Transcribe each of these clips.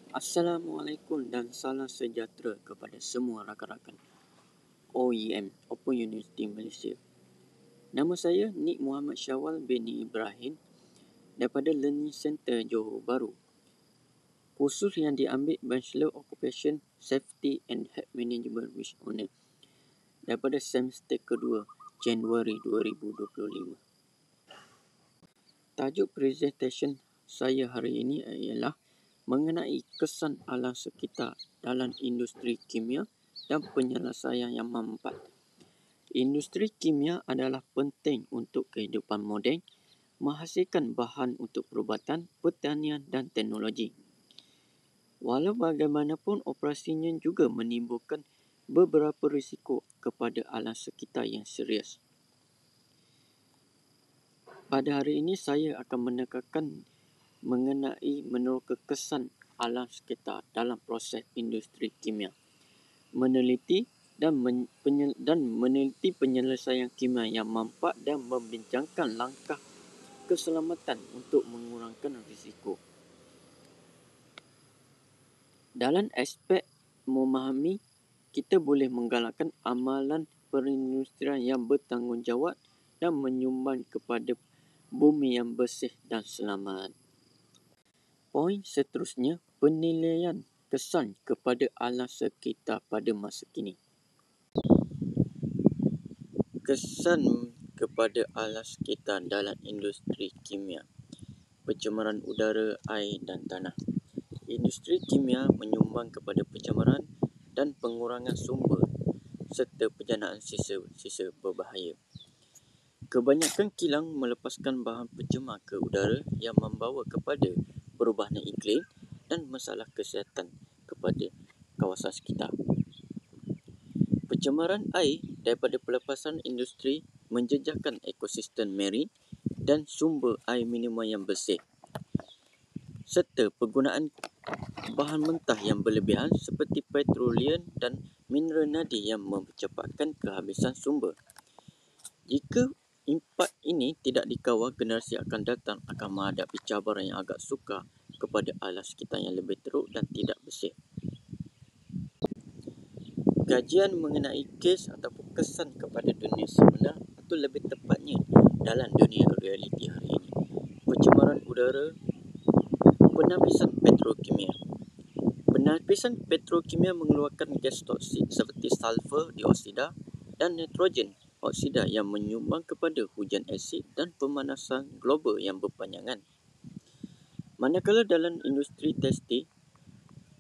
Assalamualaikum dan salam sejahtera kepada semua rakan-rakan OEM, Open University Malaysia. Nama saya Nik Muhammad Syawal bin Ibrahim daripada Learning Center Johor Bahru. Kursus yang diambil Bachelor Occupation Safety and Health Management with Honour daripada semester kedua Januari 2025. Tajuk presentation saya hari ini ialah mengenai kesan alam sekitar dalam industri kimia dan penyelesaian yang manfaat. Industri kimia adalah penting untuk kehidupan moden, menghasilkan bahan untuk perubatan, pertanian dan teknologi. Walau bagaimanapun, operasinya juga menimbulkan beberapa risiko kepada alam sekitar yang serius. Pada hari ini saya akan menekankan mengenai meneroka kesan alam sekitar dalam proses industri kimia, meneliti dan meneliti penyelesaian kimia yang manfaat dan membincangkan langkah keselamatan untuk mengurangkan risiko. Dalam aspek memahami, kita boleh menggalakkan amalan perindustrian yang bertanggungjawab dan menyumbang kepada bumi yang bersih dan selamat. Poin seterusnya, penilaian kesan kepada alam sekitar pada masa kini. Kesan kepada alam sekitar dalam industri kimia, pencemaran udara, air dan tanah. Industri kimia menyumbang kepada pencemaran dan pengurangan sumber serta penjanaan sisa-sisa berbahaya. Kebanyakan kilang melepaskan bahan pencemar ke udara yang membawa kepada perubahan iklim dan masalah kesihatan kepada kawasan sekitar. Pencemaran air daripada pelepasan industri menjejaskan ekosistem marine dan sumber air minum yang bersih, serta penggunaan bahan mentah yang berlebihan seperti petroleum dan mineral nadi yang mempercepatkan kehabisan sumber. Jika impak ini tidak dikawal, generasi akan datang akan menghadapi cabaran yang agak sukar kepada alam sekitar yang lebih teruk dan tidak bersih. Kajian mengenai kes ataupun kesan kepada dunia sebenar atau lebih tepatnya dalam dunia realiti hari ini. Pencemaran udara, penapisan petrokimia. Penapisan petrokimia mengeluarkan gas toksik seperti sulfur dioksida dan nitrogen oksida yang menyumbang kepada hujan asid dan pemanasan global yang berpanjangan. Manakala dalam industri tekstil,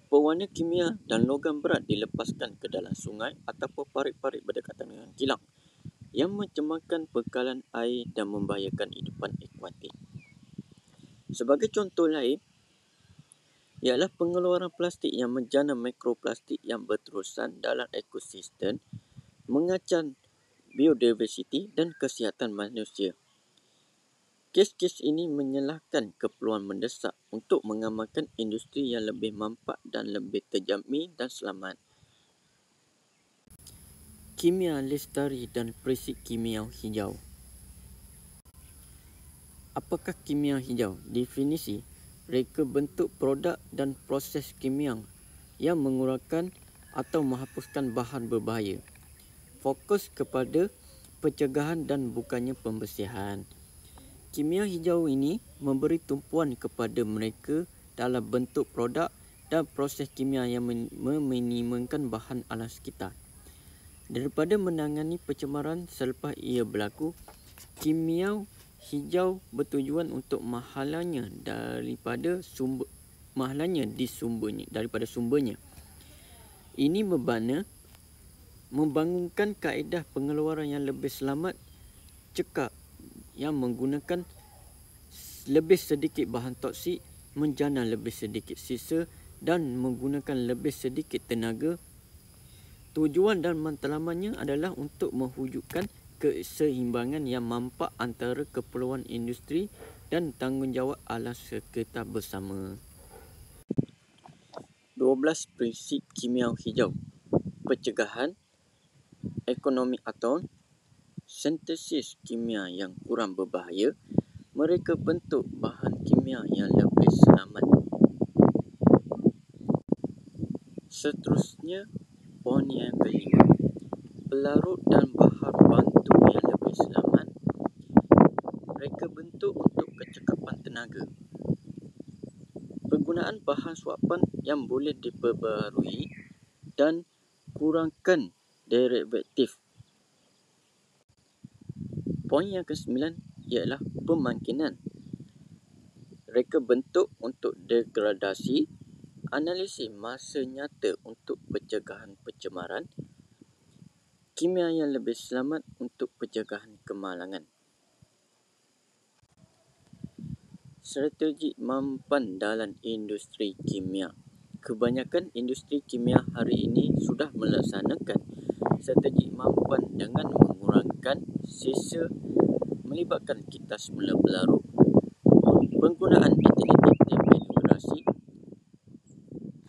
pewarna kimia dan logam berat dilepaskan ke dalam sungai ataupun parit-parit berdekatan dengan kilang yang mencemarkan bekalan air dan membahayakan hidupan akuatik. Sebagai contoh lain ialah pengeluaran plastik yang menjana mikroplastik yang berterusan dalam ekosistem, mengancam biodiversiti dan kesihatan manusia. Kes-kes ini menyalahkan keperluan mendesak untuk mengamalkan industri yang lebih manfaat dan lebih terjamin dan selamat. Kimia lestari dan prinsip kimia hijau. Apakah kimia hijau? Definisi, reka bentuk produk dan proses kimia yang mengurangkan atau menghapuskan bahan berbahaya. Fokus kepada pencegahan dan bukannya pembersihan. Kimia hijau ini memberi tumpuan kepada mereka dalam bentuk produk dan proses kimia yang meminimumkan bahan alam sekitar. Daripada menangani pencemaran selepas ia berlaku, kimia hijau bertujuan untuk menghalangnya daripada sumbernya. Ini bermakna membangunkan kaedah pengeluaran yang lebih selamat, cekap yang menggunakan lebih sedikit bahan toksik, menjana lebih sedikit sisa dan menggunakan lebih sedikit tenaga. Tujuan dan matlamatnya adalah untuk mewujudkan keseimbangan yang manfaat antara keperluan industri dan tanggungjawab alam sekitar bersama. 12 prinsip kimia hijau. Pencegahan, ekonomi atom, sintesis kimia yang kurang berbahaya, mereka bentuk bahan kimia yang lebih selamat. Seterusnya, poin yang kelima, pelarut dan bahan bantu yang lebih selamat. Reka bentuk untuk kecekapan tenaga. Penggunaan bahan suapan yang boleh diperbaharui dan kurangkan derivatif. Poin yang ke-9 ialah pemangkinan. Reka bentuk untuk degradasi, analisis masa nyata untuk pencegahan pencemaran, kimia yang lebih selamat untuk pencegahan kemalangan. Strategi mampan dalam industri kimia. Kebanyakan industri kimia hari ini sudah melaksanakan strategi mampan dengan mengurangkan sisa melibatkan kitas mula pelarut, penggunaan alternatif demigrasi.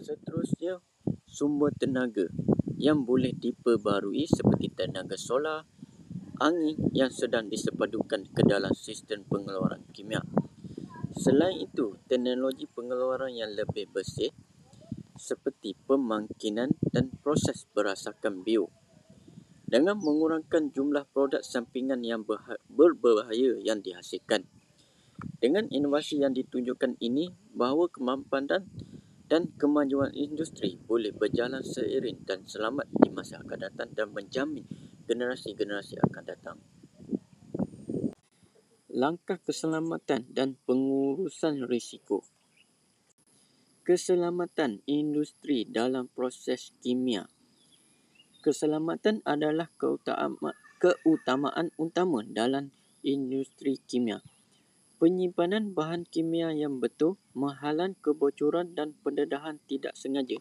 Seterusnya, sumber tenaga yang boleh diperbarui seperti tenaga solar, angin yang sedang disepadukan ke dalam sistem pengeluaran kimia. Selain itu, teknologi pengeluaran yang lebih bersih seperti pemangkinan dan proses berasakan bio dengan mengurangkan jumlah produk sampingan yang berbahaya yang dihasilkan. Dengan inovasi yang ditunjukkan ini, bahawa kemampanan dan kemajuan industri boleh berjalan seiring dan selamat di masa akan datang dan menjamin generasi-generasi akan datang. Langkah keselamatan dan pengurusan risiko. Keselamatan industri dalam proses kimia. Keselamatan adalah keutamaan utama dalam industri kimia. Penyimpanan bahan kimia yang betul, menghalang kebocoran dan pendedahan tidak sengaja.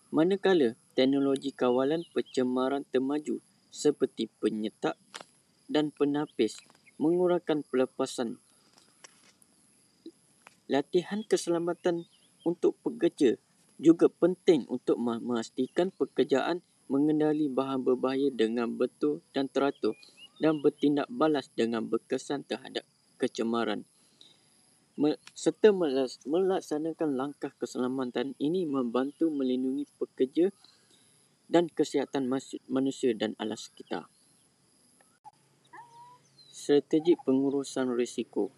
Manakala teknologi kawalan pencemaran termaju seperti penyetak dan penapis mengurangkan pelepasan. Latihan keselamatan untuk pekerja juga penting untuk memastikan pekerjaan mengendali bahan berbahaya dengan betul dan teratur dan bertindak balas dengan berkesan terhadap kecemaran. Serta melaksanakan langkah keselamatan ini membantu melindungi pekerja dan kesihatan manusia dan alam sekitar. Strategi pengurusan risiko.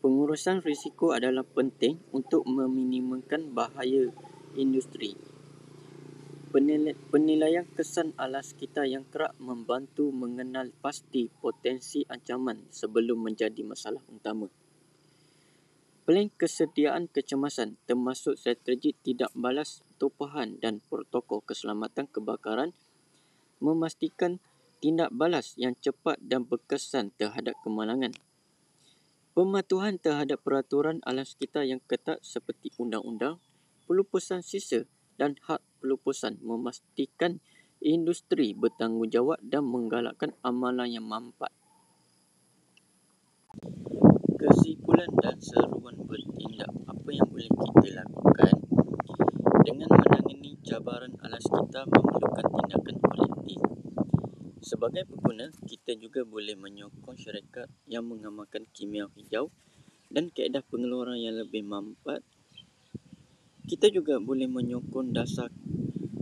Pengurusan risiko adalah penting untuk meminimumkan bahaya industri. Penilaian kesan alam sekitar yang kerap membantu mengenal pasti potensi ancaman sebelum menjadi masalah utama. Plan kesediaan kecemasan termasuk strategi tidak balas tumpahan dan protokol keselamatan kebakaran memastikan tindak balas yang cepat dan berkesan terhadap kemalangan. Pematuhan terhadap peraturan alam sekitar yang ketat seperti undang-undang, pelupusan sisa dan hak pelupusan memastikan industri bertanggungjawab dan menggalakkan amalan yang manfaat. Kesimpulan dan seruan bertindak. Apa yang boleh kita lakukan? Dengan menangani cabaran alam sekitar memerlukan tindakan kolektif. Sebagai pengguna, kita juga boleh menyokong syarikat yang mengamalkan kimia hijau dan kaedah pengeluaran yang lebih manfaat. Kita juga boleh menyokong dasar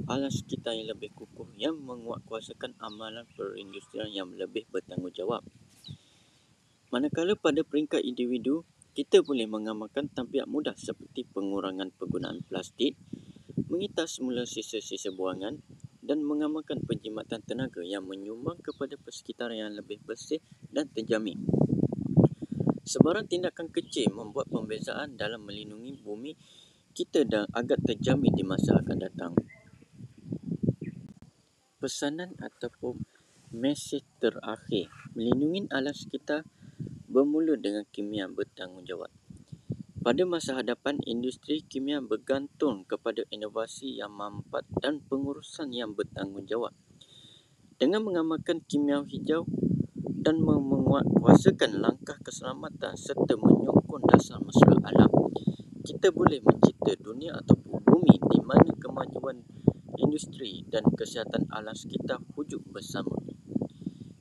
alam sekitar yang lebih kukuh yang menguatkuasakan amalan perindustrian yang lebih bertanggungjawab. Manakala pada peringkat individu, kita boleh mengamalkan tampilan mudah seperti pengurangan penggunaan plastik, mengitar semula sisa-sisa buangan dan mengamalkan penjimatan tenaga yang menyumbang kepada persekitaran yang lebih bersih dan terjamin. Sebarang tindakan kecil membuat pembezaan dalam melindungi bumi kita dan agar terjamin di masa akan datang. Pesanan ataupun mesej terakhir. Melindungi alam sekitar bermula dengan kimia bertanggungjawab. Pada masa hadapan, industri kimia bergantung kepada inovasi yang manfaat dan pengurusan yang bertanggungjawab. Dengan mengamalkan kimia hijau dan menguatkuasakan langkah keselamatan serta menyokong dasar masalah alam, kita boleh mencipta dunia ataupun bumi di mana kemajuan industri dan kesihatan alam sekitar wujud bersama.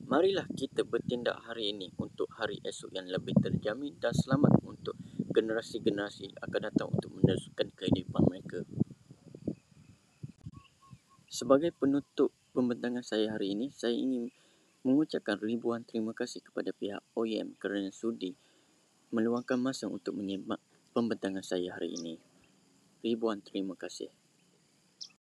Marilah kita bertindak hari ini untuk hari esok yang lebih terjamin dan selamat untuk generasi-generasi akan datang untuk meneruskan kehidupan mereka. Sebagai penutup pembentangan saya hari ini, saya ingin mengucapkan ribuan terima kasih kepada pihak OEM kerana sudi meluangkan masa untuk menyimak pembentangan saya hari ini. Ribuan terima kasih.